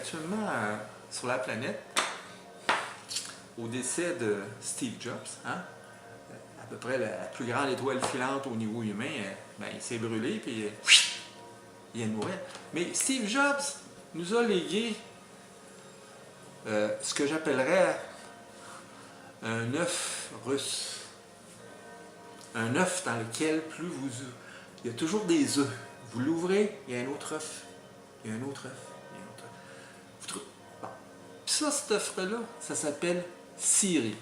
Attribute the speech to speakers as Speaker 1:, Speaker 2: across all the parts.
Speaker 1: actuellement sur la planète, au décès de Steve Jobs, hein, à peu près la plus grande étoile filante au niveau humain, ben, il s'est brûlé, puis il vient de mourir. Mais Steve Jobs nous a légué ce que j'appellerais un œuf russe. Un œuf dans lequel il y a toujours des œufs. Vous l'ouvrez, il y a un autre œuf. Il y a un autre œuf. Il y a un autre œuf. Bon. Puis ça, cet œuf-là, ça s'appelle Siri.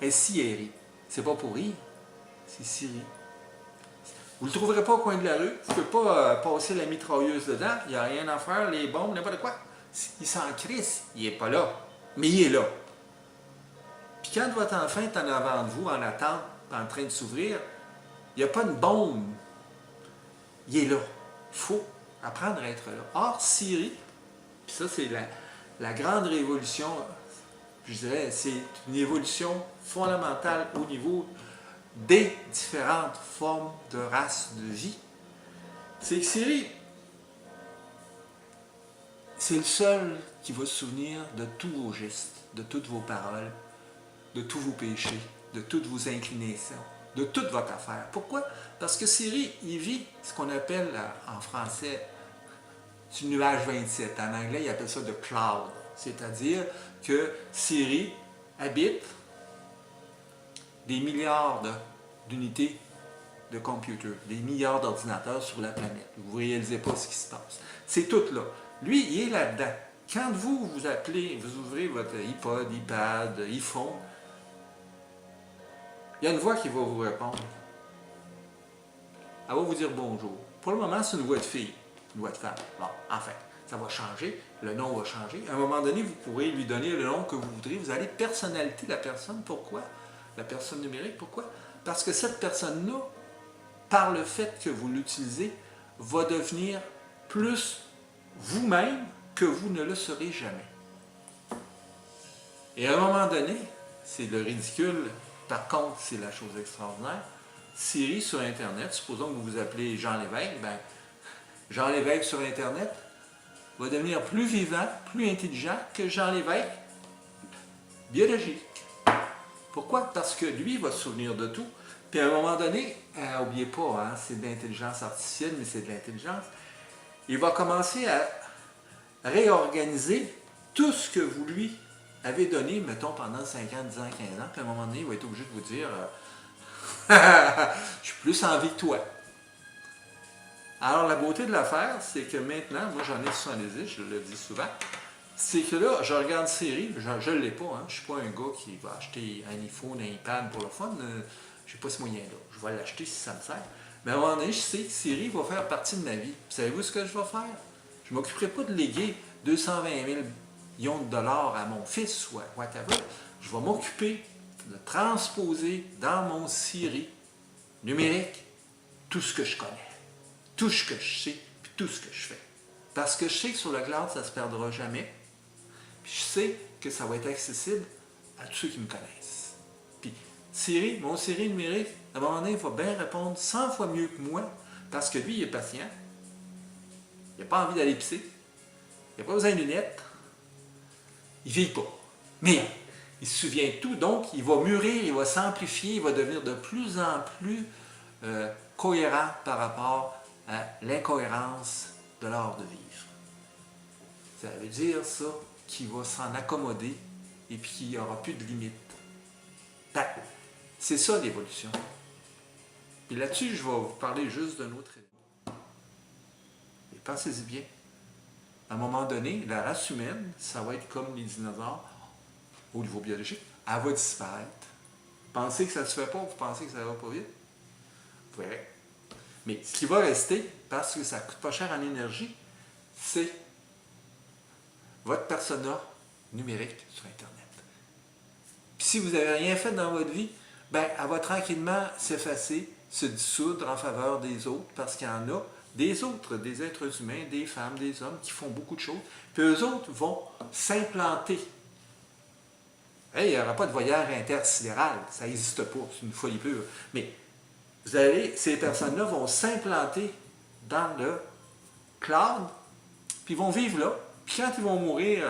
Speaker 1: S-I-R-I. C'est pas pour rire, c'est Siri. Vous ne le trouverez pas au coin de la rue. Vous ne pouvez pas passer la mitrailleuse dedans. Il n'y a rien à faire, les bombes, n'importe quoi. Il s'en crisse. Il n'est pas là. Mais il est là. Puis quand votre enfant est en avant de vous, en attente, en train de s'ouvrir, il n'y a pas de bombe. Il est là. Il faut apprendre à être là. Or, Siri, puis ça c'est la grande révolution, je dirais, c'est une évolution fondamentale au niveau des différentes formes de races de vie. C'est que Siri, c'est le seul qui va se souvenir de tous vos gestes, de toutes vos paroles, de tous vos péchés, de toutes vos inclinations, de toute votre affaire. Pourquoi? Parce que Siri, il vit ce qu'on appelle en français du nuage 27. En anglais, il appelle ça the cloud. C'est-à-dire que Siri habite des milliards d'unités de computers, des milliards d'ordinateurs sur la planète. Vous ne réalisez pas ce qui se passe. C'est tout là. Lui, il est là-dedans. Quand vous appelez, vous ouvrez votre iPod, iPad, iPhone, il y a une voix qui va vous répondre. Elle va vous dire bonjour. Pour le moment, c'est une voix de fille, une voix de femme. Bon, enfin, ça va changer, le nom va changer. À un moment donné, vous pourrez lui donner le nom que vous voudrez. Vous allez personnaliser la personne. Pourquoi? La personne numérique, pourquoi? Parce que cette personne-là, par le fait que vous l'utilisez, va devenir plus vous-même que vous ne le serez jamais. Et à un moment donné, c'est le ridicule. Par contre, c'est la chose extraordinaire. Siri sur Internet, supposons que vous vous appelez Jean Lévesque, ben, Jean Lévesque sur Internet va devenir plus vivant, plus intelligent que Jean Lévesque biologique. Pourquoi? Parce que lui va se souvenir de tout. Puis à un moment donné, n'oubliez pas, hein, c'est de l'intelligence artificielle, mais c'est de l'intelligence. Il va commencer à réorganiser tout ce que vous lui avez donné, mettons, pendant 5 ans, 10 ans, 15 ans, puis à un moment donné, il va être obligé de vous dire je suis plus envie que toi. Alors, la beauté de l'affaire, c'est que maintenant, moi j'en ai 70, je le dis souvent, c'est que là, je regarde Siri, je ne l'ai pas, hein, je ne suis pas un gars qui va acheter un iPhone, un iPad pour le fun, je n'ai pas ce moyen-là. Je vais l'acheter si ça me sert. Mais à un moment donné, je sais que Siri va faire partie de ma vie. Savez-vous ce que je vais faire? Je ne m'occuperai pas de léguer 220 000 millions de dollars à mon fils ou whatever. Je vais m'occuper de transposer dans mon Siri numérique tout ce que je connais, tout ce que je sais, puis tout ce que je fais. Parce que je sais que sur le cloud, ça ne se perdra jamais. Puis je sais que ça va être accessible à tous ceux qui me connaissent. Puis Siri, mon Siri numérique, à un moment donné, il va bien répondre 100 fois mieux que moi, parce que lui, il est patient. Il n'a pas envie d'aller pisser. Il n'a pas besoin de lunettes. Il ne vieillit pas. Mais il se souvient de tout, donc il va mûrir, il va s'amplifier, il va devenir de plus en plus cohérent par rapport à l'incohérence de l'art de vivre. Ça veut dire ça qu'il va s'en accommoder et puis qu'il n'y aura plus de limites. C'est ça l'évolution. Et là-dessus, je vais vous parler juste d'un autre élément. Et pensez-y bien. À un moment donné, la race humaine, ça va être comme les dinosaures au niveau biologique, elle va disparaître. Pensez que ça ne se fait pas, vous pensez que ça va pas vite? Vous verrez. Mais ce qui va rester, parce que ça ne coûte pas cher en énergie, c'est votre persona numérique sur Internet. Puis si vous n'avez rien fait dans votre vie, ben, elle va tranquillement s'effacer, se dissoudre en faveur des autres, parce qu'il y en a des autres, des êtres humains, des femmes, des hommes qui font beaucoup de choses, puis eux autres vont s'implanter. Hey, il n'y aura pas de voyage intersidéral, ça n'existe pas, c'est une folie pure. Mais vous allez, ces personnes-là vont s'implanter dans le cloud, puis ils vont vivre là. Puis quand ils vont mourir,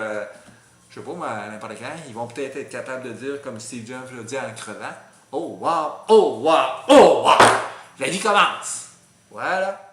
Speaker 1: je sais pas, n'importe quand, ils vont peut-être être capables de dire, comme Steve Jobs l'a dit en crevant, oh wow, oh wow, oh wow, la vie commence. Voilà.